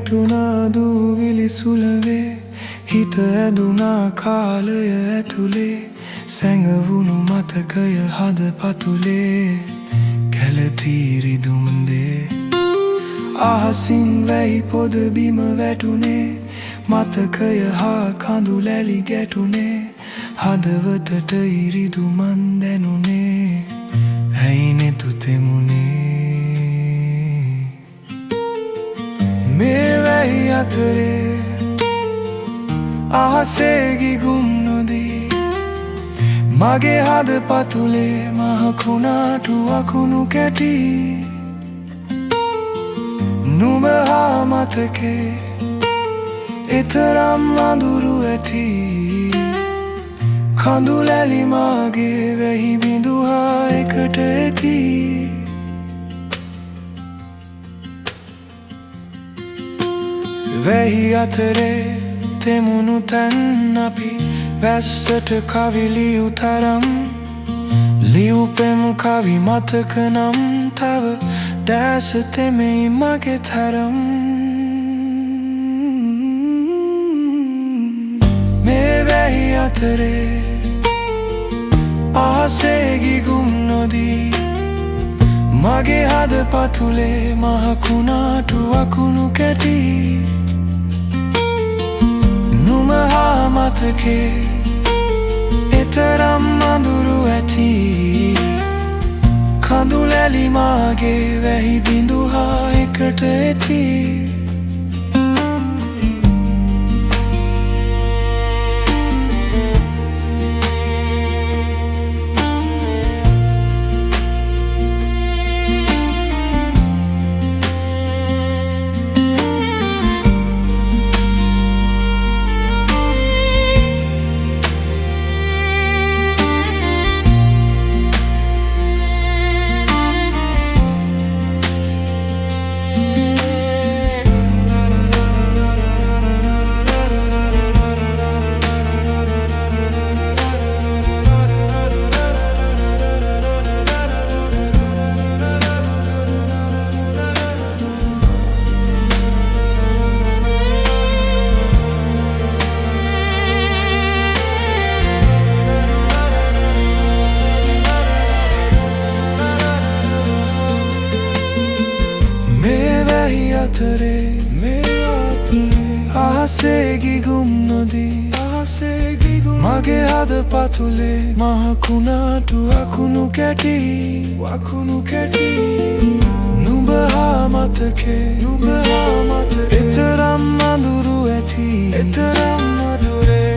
වැටුණා දූවිලි සුලවේ හිත ඇදුනා කාලය ඇතුලේ සැඟවුණු මතකය හද පතුලේ කැලතීරි දුම්දේ අහසින් වැයි පොද බිම වැටුනේ මතකය හා කඳුලැලි ගැටුනේ හදවතට ඉරිදුමන් දැනුනේ ඇයි නෙතු තෙමුනේ මේ වැයි අතරේ අහසේ ගිගුම් නොදී මගේ හද පතුලේ මහකුණාටු අකුණු කැටි නුඹ හා මතකේ එතරම් අඳුරු ඇති කඳුලැලි මාගේ වැහි බිඳු හා එකට ඇති වැහි අතරේ තෙමුණු තැන් අපි වැස්සට කවි ලියු තරම් ලියුපෙම් කවි මතක නම් තව දැස තෙමෙයි මගේ තරම් මේ වැහි අතරේ අහසේ ගිගුම් නොදී මගේ හද පතුලේ මහකුණාටු අකුණු කැටි නුඹ හා මතකේ එතරම් අඳුරු ඇති කඳුලැලි මාගේ වැහි බිඳු හා එකට ඇති අහසේ ගිගුම් නොදී මගේ හද පතුලේ මහකුණාටු අකුණු කැටි නුඹ හා මතකේ එතරම් අඳුරු ඇති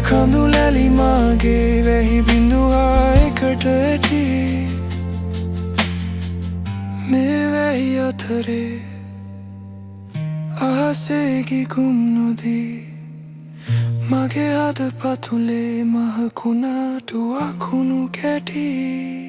කඳුලැලි මාගේ වැහි බිඳු හා එකට ඇති මේ වැහි අතරේ අහසේ ගිගුම් නොදී මගේ හද පතුලේ මහකුණාටු අකුණු කැටි